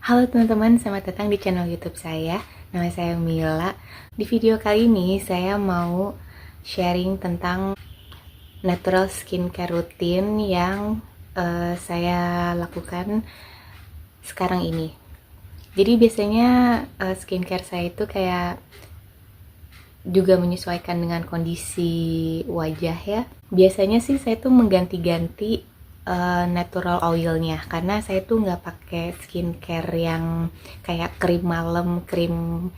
Halo teman-teman, selamat datang di channel YouTube saya. Nama saya Mila. Di video kali ini saya mau sharing tentang natural skincare rutin yang saya lakukan sekarang ini. Jadi biasanya skincare saya itu kayak juga menyesuaikan dengan kondisi wajah ya. Biasanya sih saya tuh mengganti-ganti natural oilnya, karena saya tuh nggak pakai skincare yang kayak krim malam, krim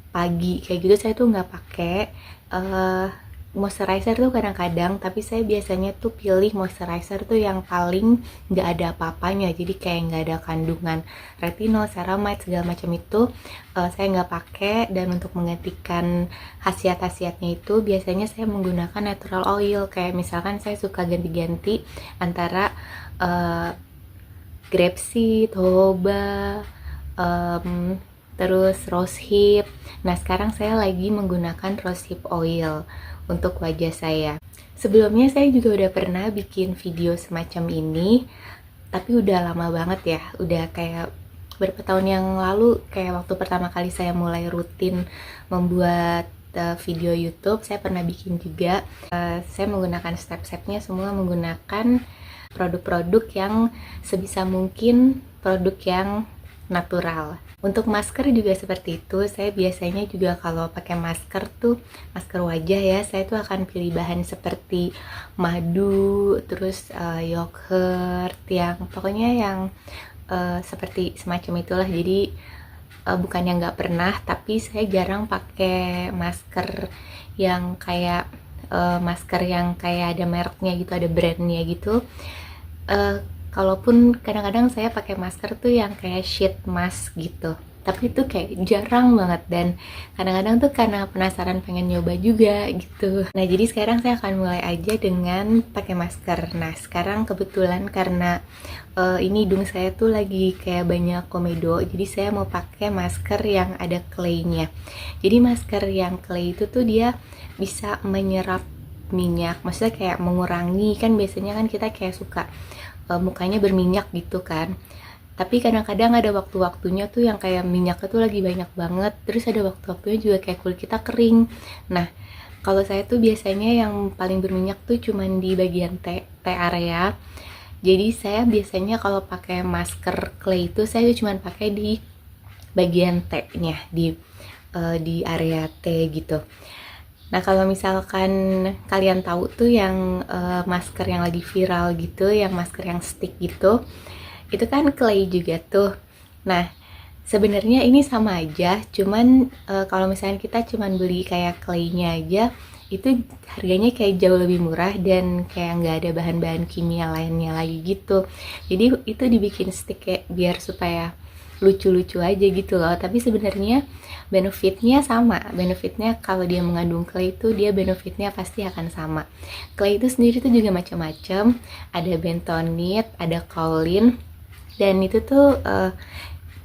pagi kayak gitu. Saya tuh nggak pakai moisturizer tuh kadang-kadang, tapi saya biasanya tuh pilih moisturizer tuh yang paling nggak ada apa-apanya, jadi kayak nggak ada kandungan retinol, ceramide segala macam itu saya nggak pakai. Dan untuk menggantikan khasiat-khasiatnya itu biasanya saya menggunakan natural oil. Kayak misalkan saya suka ganti-ganti antara grapeseed, jojoba, terus rosehip. Nah, sekarang saya lagi menggunakan rosehip oil untuk wajah saya. Sebelumnya saya juga udah pernah bikin video semacam ini, tapi udah lama banget ya, udah kayak beberapa tahun yang lalu, kayak waktu pertama kali saya mulai rutin membuat video YouTube. Saya pernah bikin juga. Saya menggunakan step-stepnya semua menggunakan produk-produk yang sebisa mungkin produk yang natural. Untuk masker juga seperti itu. Saya biasanya juga kalau pakai masker tuh, masker wajah ya, saya tuh akan pilih bahan seperti madu, terus yogurt, yang pokoknya yang seperti semacam itulah. Jadi bukannya nggak pernah, tapi saya jarang pakai masker yang kayak masker yang kayak ada mereknya gitu, ada brandnya gitu. Kalaupun kadang-kadang saya pakai masker tuh yang kayak sheet mask gitu, tapi itu kayak jarang banget. Dan kadang-kadang tuh karena penasaran pengen nyoba juga gitu. Nah, jadi sekarang saya akan mulai aja dengan pakai masker. Nah, sekarang kebetulan karena ini hidung saya tuh lagi kayak banyak komedo, jadi saya mau pakai masker yang ada clay-nya. Jadi masker yang clay itu tuh dia bisa menyerap minyak, maksudnya kayak mengurangi, kan biasanya kan kita kayak suka mukanya berminyak gitu kan, tapi kadang-kadang ada waktu-waktunya tuh yang kayak minyaknya tuh lagi banyak banget, terus ada waktu-waktunya juga kayak kulit kita kering. Nah, kalau saya tuh biasanya yang paling berminyak tuh cuman di bagian T area. Jadi saya biasanya kalau pakai masker clay itu saya cuman pakai di bagian T-nya, di area T gitu. Nah, kalau misalkan kalian tahu tuh yang masker yang lagi viral gitu, yang masker yang stick gitu, itu kan clay juga tuh. Nah, sebenarnya ini sama aja, cuman kalau misalnya kita cuman beli kayak clay-nya aja, itu harganya kayak jauh lebih murah dan kayak nggak ada bahan-bahan kimia lainnya lagi gitu. Jadi itu dibikin stick kayak biar supaya lucu-lucu aja gitu loh. Tapi sebenarnya benefitnya sama. Benefitnya kalau dia mengandung clay itu, dia benefitnya pasti akan sama. Clay itu sendiri tuh juga macam-macam. Ada bentonit, ada kaolin, dan itu tuh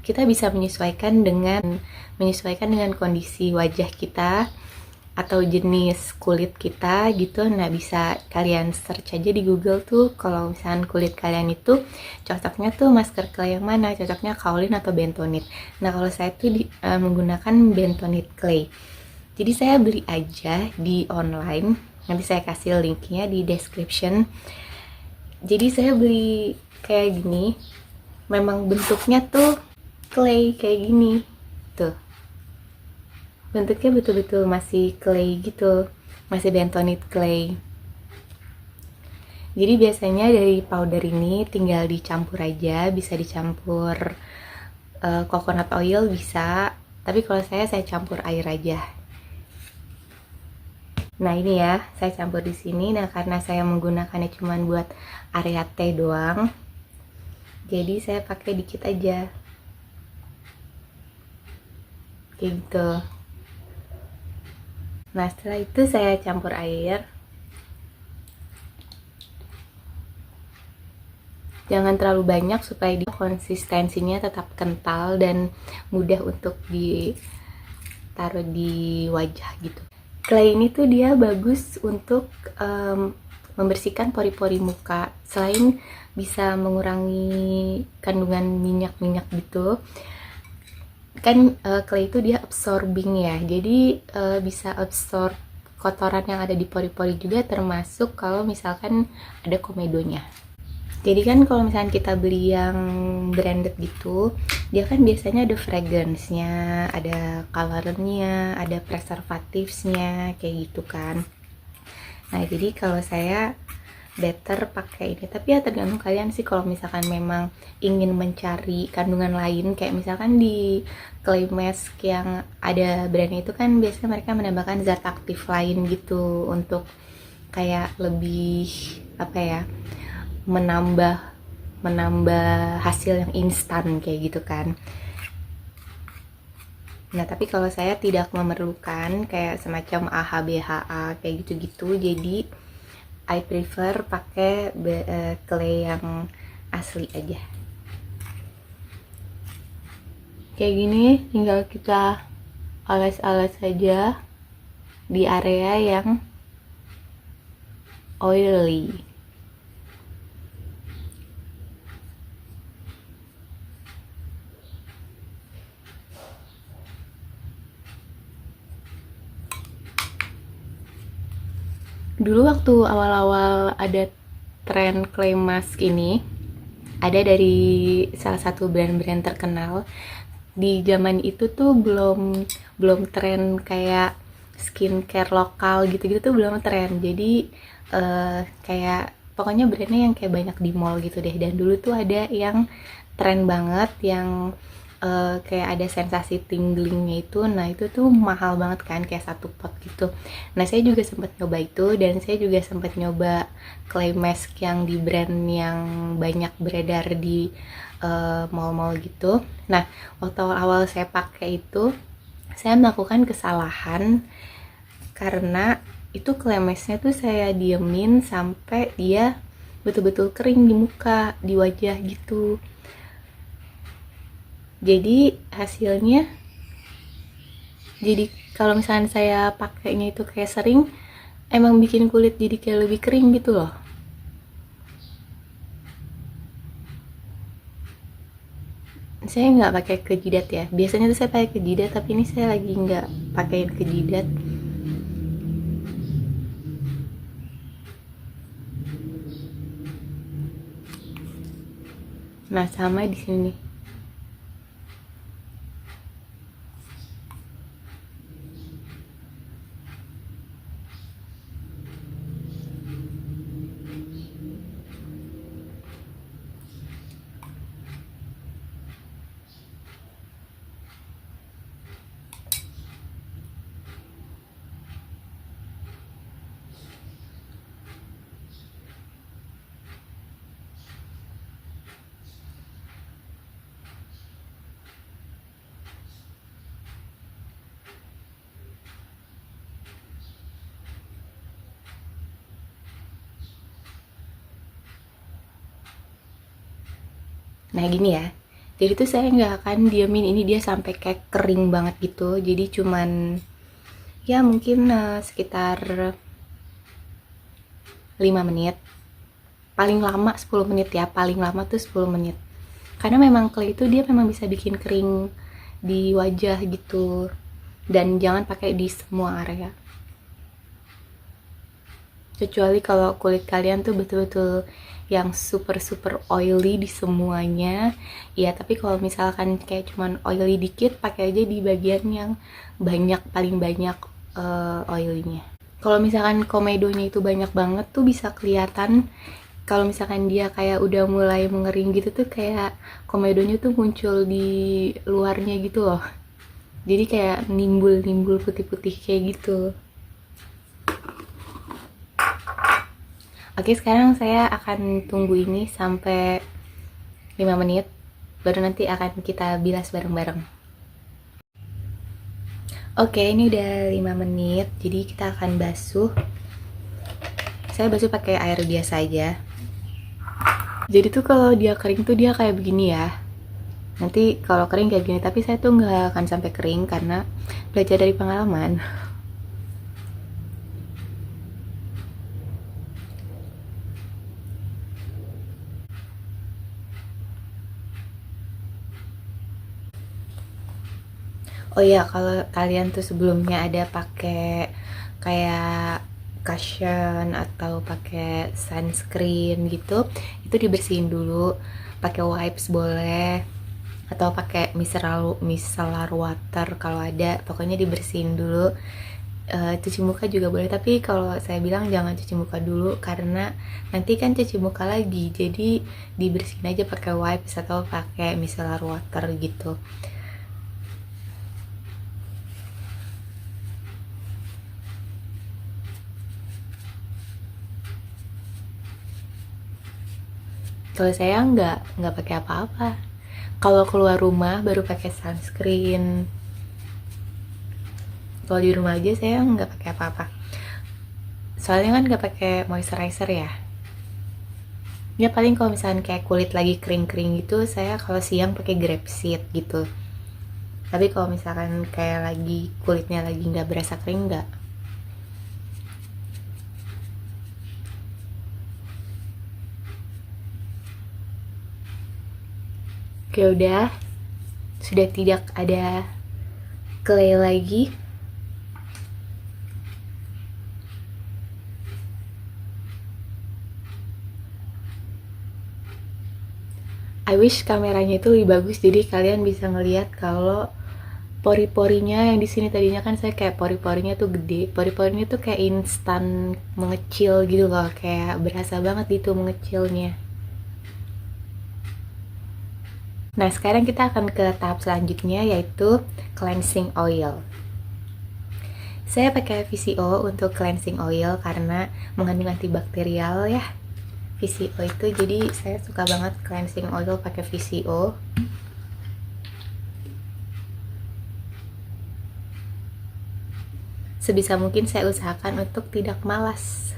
kita bisa menyesuaikan dengan kondisi wajah kita atau jenis kulit kita gitu. Nah, bisa kalian search aja di Google tuh, kalau misalnya kulit kalian itu cocoknya tuh masker clay yang mana, cocoknya kaolin atau bentonit. Nah, kalau saya tuh menggunakan bentonit clay. Jadi saya beli aja di online, nanti saya kasih linknya di description. Jadi saya beli kayak gini, memang bentuknya tuh clay kayak gini tuh, bentuknya betul-betul masih clay gitu, masih bentonit clay. Jadi biasanya dari powder ini tinggal dicampur aja, bisa dicampur coconut oil bisa, tapi kalau saya campur air aja. Nah, ini ya, saya campur di sini. Nah, karena saya menggunakannya cuma buat area T doang, jadi saya pakai dikit aja kayak gitu. Nah, setelah itu saya campur air. Jangan terlalu banyak supaya konsistensinya tetap kental dan mudah untuk ditaruh di wajah gitu. Clay ini tuh dia bagus untuk membersihkan pori-pori muka. Selain bisa mengurangi kandungan minyak-minyak gitu, kan clay itu dia absorbing ya, jadi bisa absorb kotoran yang ada di pori-pori juga, termasuk kalau misalkan ada komedonya. Jadi kan kalau misalkan kita beli yang branded gitu, dia kan biasanya ada fragrance-nya, ada color-nya, ada preservatifs-nya, kayak gitu kan. Nah, jadi kalau saya better pakai ini, tapi ya tergantung kalian sih. Kalau misalkan memang ingin mencari kandungan lain, kayak misalkan di clay mask yang ada brandnya itu kan biasanya mereka menambahkan zat aktif lain gitu untuk kayak lebih apa ya, menambah hasil yang instan kayak gitu kan. Nah, tapi kalau saya tidak memerlukan kayak semacam AHA kayak gitu-gitu, jadi I prefer pakai clay yang asli aja. Kayak gini tinggal kita alas-alas saja di area yang oily. Dulu waktu awal-awal ada tren clay mask ini, ada dari salah satu brand-brand terkenal. Di zaman itu tuh belum tren kayak skincare lokal gitu-gitu tuh belum tren. Jadi kayak pokoknya brandnya yang kayak banyak di mall gitu deh. Dan dulu tuh ada yang tren banget yang kayak ada sensasi tinglingnya itu. Nah, itu tuh mahal banget kan, kayak satu pot gitu. Nah, saya juga sempat nyoba itu, dan saya juga sempat nyoba clay mask yang di brand yang banyak beredar di mall-mall gitu. Nah, waktu awal saya pakai itu, saya melakukan kesalahan karena itu clay masknya tuh saya diemin sampai dia betul-betul kering di muka, di wajah gitu. Jadi hasilnya, jadi kalau misalnya saya pakainya itu kayak sering, emang bikin kulit jadi kayak lebih kering gitu loh. Saya nggak pakai ke jidat ya, biasanya tuh saya pakai ke jidat, tapi ini saya lagi nggak pakai ke jidat. Nah, sama di sini. Nah, gini ya. Jadi tuh saya nggak akan diamin ini dia sampai kayak kering banget gitu. Jadi cuman ya mungkin sekitar 5 menit. Paling lama 10 menit ya. Paling lama tuh 10 menit. Karena memang clay itu dia memang bisa bikin kering di wajah gitu. Dan jangan pakai di semua area. Kecuali kalau kulit kalian tuh betul-betul yang super oily di semuanya ya. Tapi kalau misalkan kayak cuman oily dikit, pakai aja di bagian yang paling banyak oilynya. Kalau misalkan komedonya itu banyak banget tuh bisa kelihatan. Kalau misalkan dia kayak udah mulai mengering gitu tuh, kayak komedonya tuh muncul di luarnya gitu loh. Jadi kayak nimbul putih-putih kayak gitu. Oke, sekarang saya akan tunggu ini sampai 5 menit, baru nanti akan kita bilas bareng-bareng. Oke, ini udah 5 menit, jadi kita akan basuh. Saya basuh pakai air biasa aja. Jadi tuh kalau dia kering tuh dia kayak begini ya. Nanti kalau kering kayak gini, tapi saya tuh nggak akan sampai kering karena belajar dari pengalaman. Oh ya, kalau kalian tuh sebelumnya ada pakai kayak cushion atau pakai sunscreen gitu, itu dibersihin dulu, pakai wipes boleh atau pakai micellar water kalau ada, pokoknya dibersihin dulu. Cuci muka juga boleh, tapi kalau saya bilang jangan cuci muka dulu karena nanti kan cuci muka lagi, jadi dibersihin aja pakai wipes atau pakai micellar water gitu. Kalau saya nggak pakai apa-apa. Kalau keluar rumah baru pakai sunscreen. Kalau di rumah aja saya nggak pakai apa-apa. Soalnya kan nggak pakai moisturizer ya. Ya paling kalau misalnya kayak kulit lagi kering-kering gitu, saya kalau siang pakai grapeseed gitu. Tapi kalau misalkan kayak lagi kulitnya lagi nggak berasa kering, nggak. Oke, udah. Sudah tidak ada clay lagi. I wish kameranya itu lebih bagus jadi kalian bisa ngelihat kalau pori-porinya yang di sini tadinya kan saya kayak pori-porinya tuh gede, pori-porinya tuh kayak instan mengecil gitu loh, kayak berasa banget gitu mengecilnya. Nah, sekarang kita akan ke tahap selanjutnya yaitu cleansing oil. Saya pakai VCO untuk cleansing oil karena mengandung antibakterial ya. VCO itu, jadi saya suka banget cleansing oil pakai VCO. Sebisa mungkin saya usahakan untuk tidak malas.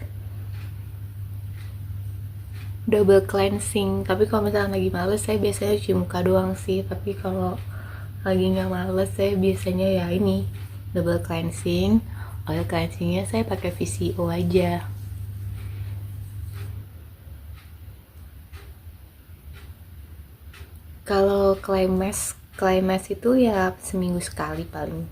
Double cleansing, tapi kalau misalnya lagi males saya biasanya cuci muka doang sih, tapi kalau lagi nggak males saya biasanya ya ini double cleansing. Oil cleansingnya saya pakai VCO aja. Kalau clay mask itu ya seminggu sekali paling.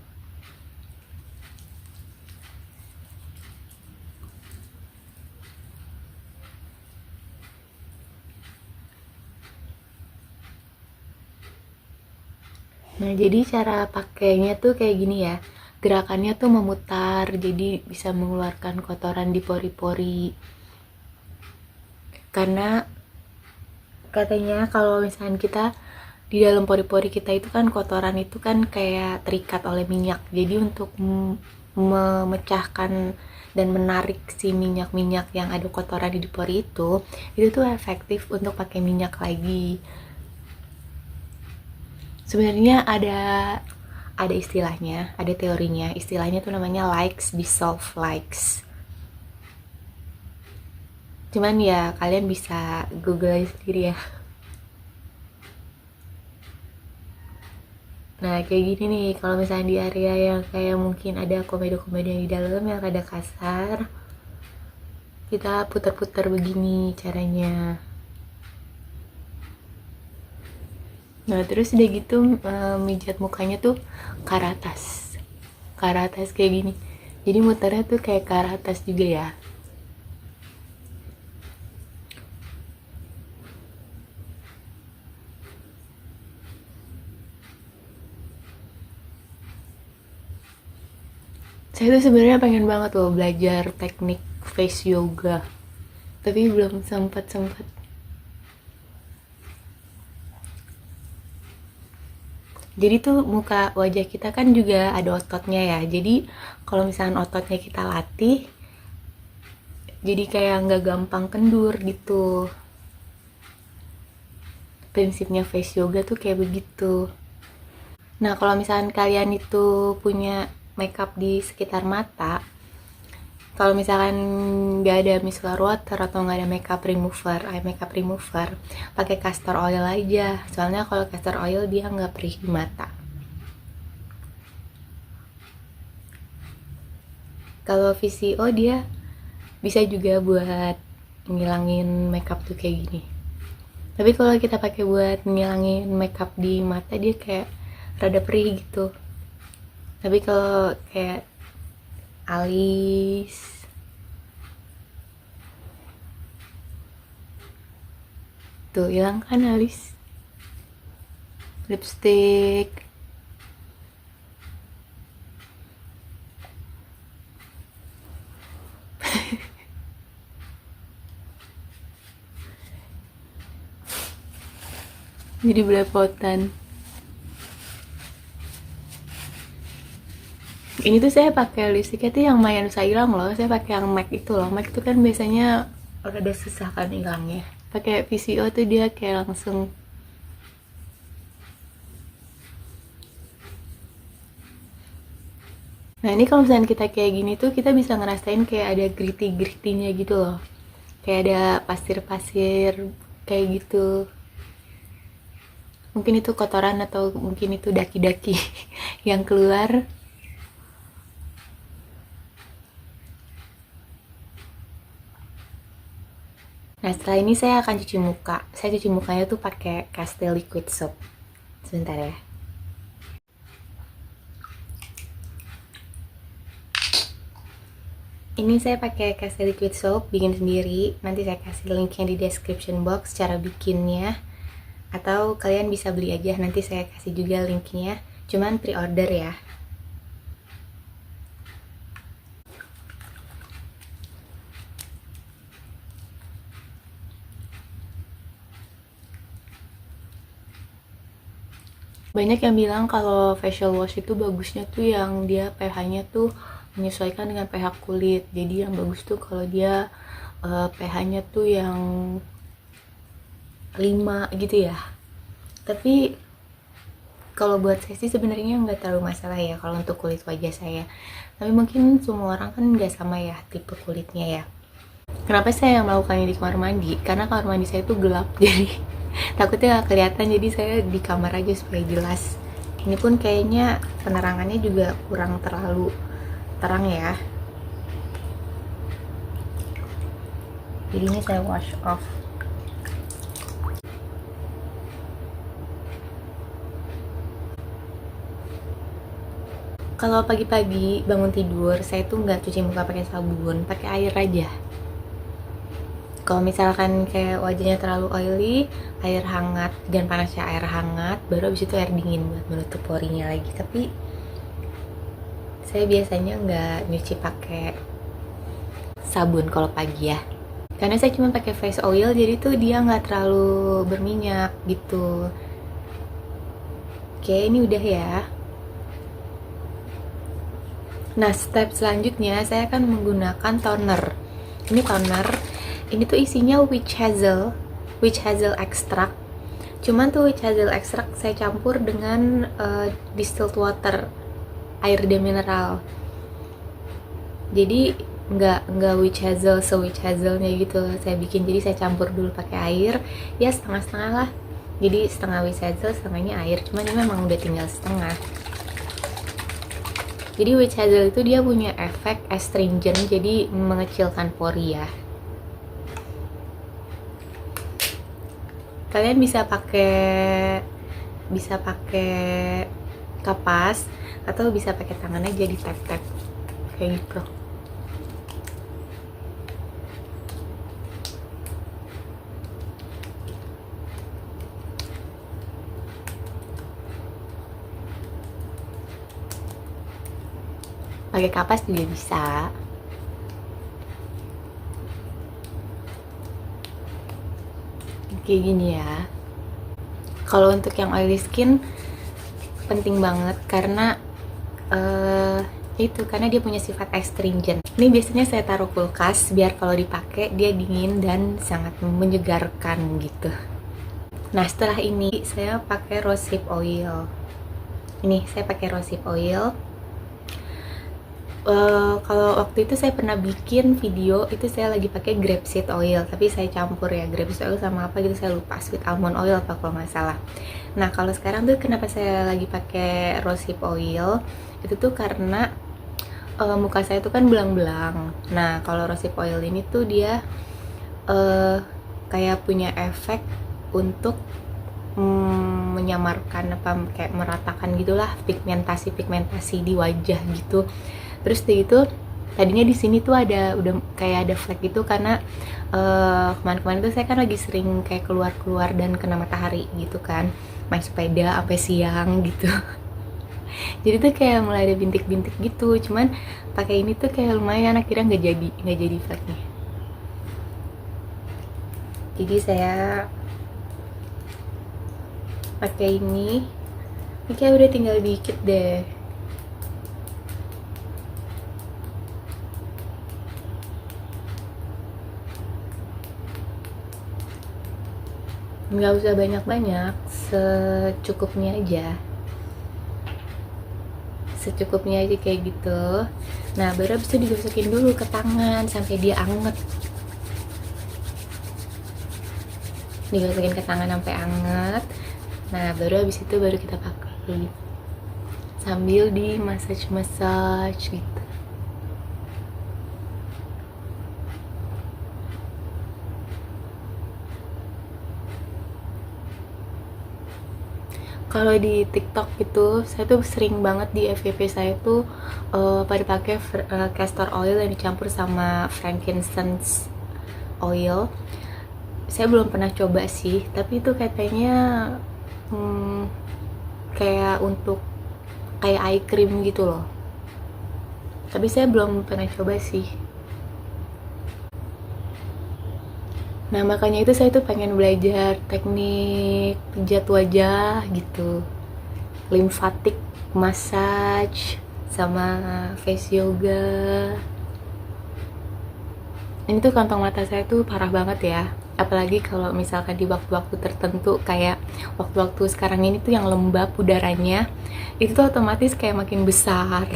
Nah, jadi cara pakainya tuh kayak gini ya. Gerakannya tuh memutar, jadi bisa mengeluarkan kotoran di pori-pori. Karena katanya kalau misalnya kita di dalam pori-pori kita itu kan kotoran itu kan kayak terikat oleh minyak. Jadi untuk memecahkan dan menarik si minyak-minyak yang ada kotoran di pori itu tuh efektif untuk pakai minyak lagi. Sebenarnya ada istilahnya, ada teorinya. Istilahnya tuh namanya likes dissolve likes. Cuman ya kalian bisa google aja sendiri ya. Nah, kayak gini nih, kalau misalnya di area yang kayak mungkin ada komedo-komedo yang di dalam yang rada kasar, kita putar-putar begini caranya. Nah, terus udah gitu mijat mukanya tuh ke arah atas. Ke arah atas kayak gini. Jadi muternya tuh kayak ke arah atas juga ya. Saya tuh sebenarnya pengen banget loh belajar teknik face yoga. Tapi belum sempat. Jadi tuh muka wajah kita kan juga ada ototnya ya. Jadi kalau misalnya ototnya kita latih, jadi kayak nggak gampang kendur gitu. Prinsipnya face yoga tuh kayak begitu. Nah, kalau misalnya kalian itu punya makeup di sekitar mata, kalau misalkan nggak ada micellar water atau nggak ada eye makeup remover, pakai castor oil aja. Soalnya kalau castor oil dia nggak perih di mata. Kalau VCO dia bisa juga buat ngilangin makeup tuh kayak gini. Tapi kalau kita pakai buat ngilangin makeup di mata dia kayak rada perih gitu. Tapi kalau kayak alis, tuh hilang kan alis, lipstick, jadi belepotan. Ini tuh saya pakai lipstiknya tuh yang lumayan susah hilang loh. Saya pakai yang MAC itu loh. MAC itu kan biasanya rada susah kan hilangnya. Pakai VCO tuh dia kayak langsung. Nah ini kalau misalnya kita kayak gini tuh kita bisa ngerasain kayak ada gritty-gritty-nya gitu loh. Kayak ada pasir-pasir kayak gitu. Mungkin itu kotoran atau mungkin itu daki-daki yang keluar. Nah setelah ini saya akan cuci muka. Saya cuci mukanya tuh pakai Castile Liquid Soap. Sebentar ya. Ini saya pakai Castile Liquid Soap, bikin sendiri. Nanti saya kasih linknya di description box cara bikinnya. Atau kalian bisa beli aja, nanti saya kasih juga linknya. Cuman pre-order ya. Banyak yang bilang kalau facial wash itu bagusnya tuh yang dia pH-nya tuh menyesuaikan dengan pH kulit. Jadi yang bagus tuh kalau dia pH-nya tuh yang 5 gitu ya. Tapi kalau buat saya sih sebenarnya nggak terlalu masalah ya kalau untuk kulit wajah saya. Tapi mungkin semua orang kan nggak sama ya tipe kulitnya ya. Kenapa saya melakukannya di kamar mandi? Karena kamar mandi saya tuh gelap, jadi takutnya nggak kelihatan. Jadi saya di kamar aja supaya jelas. Ini pun kayaknya penerangannya juga kurang terlalu terang ya. Jadi ini saya wash off. Kalau pagi-pagi bangun tidur, saya tuh nggak cuci muka pakai sabun, pakai air aja. Kalau misalkan kayak wajahnya terlalu oily, air hangat dan panasnya air hangat, baru abis itu air dingin buat menutup porinya lagi. Tapi saya biasanya nggak nyuci pakai sabun kalau pagi ya. Karena saya cuma pakai face oil, jadi tuh dia nggak terlalu berminyak gitu. Oke, ini udah ya. Nah, step selanjutnya saya akan menggunakan toner. Ini toner. Ini tuh isinya witch hazel extract. Cuman tuh witch hazel extract saya campur dengan distilled water, air demineral. Jadi nggak witch hazelnya gitu saya bikin. Jadi saya campur dulu pakai air, ya setengah-setengah lah. Jadi setengah witch hazel, setengahnya air. Cuman ini memang udah tinggal setengah. Jadi witch hazel itu dia punya efek astringent, jadi mengecilkan pori ya. Kalian bisa pakai kapas atau bisa pakai tangan aja di tap-tap kayak gitu. Pakai kapas juga bisa. Kayak gini ya. Kalau untuk yang oily skin penting banget karena karena dia punya sifat astringent. Ini biasanya saya taruh kulkas biar kalau dipakai dia dingin dan sangat menyegarkan gitu. Nah setelah ini saya pakai rosehip oil. Ini saya pakai rosehip oil. Kalau waktu itu saya pernah bikin video itu saya lagi pakai grapeseed oil, tapi saya campur ya grapeseed oil sama apa gitu saya lupa, sweet almond oil apa kalau nggak salah. Nah kalau sekarang tuh kenapa saya lagi pakai rosehip oil itu tuh karena muka saya tuh kan belang-belang. Nah kalau rosehip oil ini tuh dia kayak punya efek untuk menyamarkan apa kayak meratakan gitulah pigmentasi di wajah gitu. Terus itu tadinya di sini tuh udah kayak ada flek gitu karena kemarin-kemarin tuh saya kan lagi sering kayak keluar dan kena matahari gitu kan, main sepeda sampai siang gitu. Jadi tuh kayak mulai ada bintik-bintik gitu, cuman pakai ini tuh kayak lumayan, akhirnya nggak jadi fleknya. Jadi saya pakai ini kayak udah tinggal dikit deh. Nggak usah banyak-banyak, secukupnya aja kayak gitu. Nah baru abis itu digosokin dulu ke tangan sampai dia anget, nah baru abis itu baru kita pakai sambil di massage gitu. Kalau di TikTok itu saya tuh sering banget di FYP saya tuh pada pakai castor oil yang dicampur sama frankincense oil. Saya belum pernah coba sih, tapi itu katanya kayak untuk kayak eye cream gitu loh. Tapi saya belum pernah coba sih. Nah makanya itu saya tuh pengen belajar teknik pijat wajah gitu, lymphatic massage sama face yoga. Ini tuh kantong mata saya tuh parah banget ya, apalagi kalau misalkan di waktu-waktu tertentu kayak waktu-waktu sekarang ini tuh yang lembab udaranya, itu tuh otomatis kayak makin besar.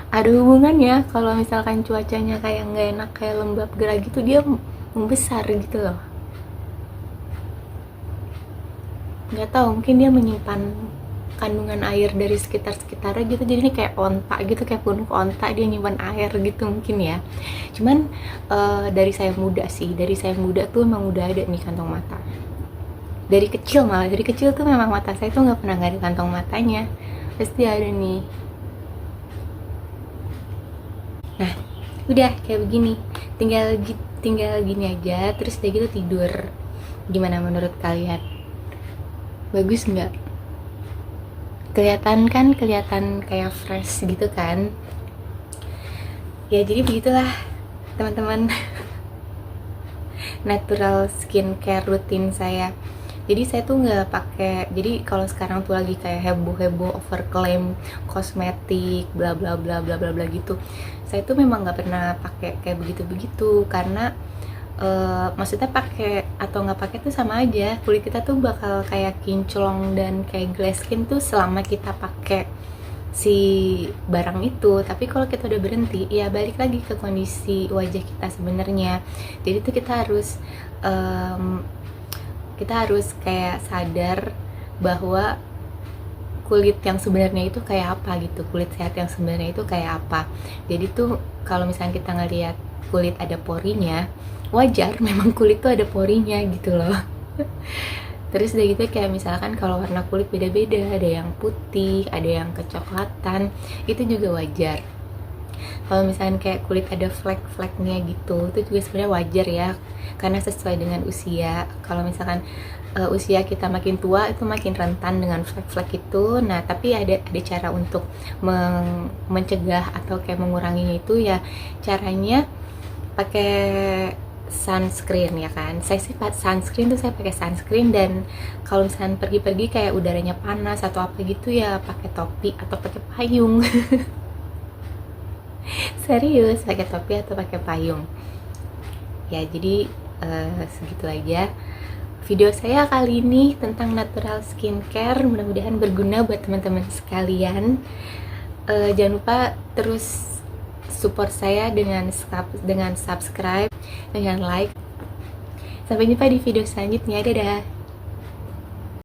Ada hubungannya, kalau misalkan cuacanya kayak nggak enak kayak lembab gerah gitu, dia membesar gitu loh. Nggak tahu, mungkin dia menyimpan kandungan air dari sekitarnya gitu, jadi ini kayak onta gitu, kayak punuk onta, dia nyimpan air gitu mungkin ya. Cuman dari saya muda tuh emang udah ada nih kantong mata, dari kecil tuh memang mata saya tuh nggak pernah nggak ada kantong matanya, pasti ada nih. Nah udah kayak begini, tinggal gini aja, terus udah gitu tidur. Gimana menurut kalian, bagus nggak? Kelihatan kayak fresh gitu kan ya. Jadi begitulah teman-teman natural skincare rutin saya. Jadi saya tuh nggak pakai, jadi kalau sekarang tuh lagi kayak heboh overclaim kosmetik bla bla bla bla bla bla gitu, saya tuh memang nggak pernah pakai kayak begitu karena maksudnya pakai atau nggak pakai tuh sama aja, kulit kita tuh bakal kayak kinclong dan kayak glass skin tuh selama kita pakai si barang itu. Tapi kalau kita udah berhenti ya balik lagi ke kondisi wajah kita sebenarnya. Jadi tuh kita harus kayak sadar bahwa kulit yang sebenarnya itu kayak apa gitu, kulit sehat yang sebenarnya itu kayak apa. Jadi tuh kalau misalnya kita ngelihat kulit ada porinya, wajar memang kulit tuh ada porinya gitu loh. Terus udah gitu kayak misalkan kalau warna kulit beda-beda, ada yang putih, ada yang kecoklatan, itu juga wajar. Kalau misalkan kayak kulit ada flek-fleknya gitu, itu juga sebenarnya wajar ya, karena sesuai dengan usia. Kalau misalkan usia kita makin tua itu makin rentan dengan flek-flek itu. Nah tapi ada cara untuk mencegah atau kayak menguranginya itu ya, caranya pakai sunscreen ya kan. Saya sih sunscreen tuh saya pakai sunscreen, dan kalau misalkan pergi-pergi kayak udaranya panas atau apa gitu ya pakai topi atau pakai payung. Serius, pakai topi atau pakai payung ya. Jadi segitu aja video saya kali ini tentang natural skincare, mudah-mudahan berguna buat teman-teman sekalian. Jangan lupa terus support saya dengan subscribe, dengan like. Sampai jumpa di video selanjutnya, dadah.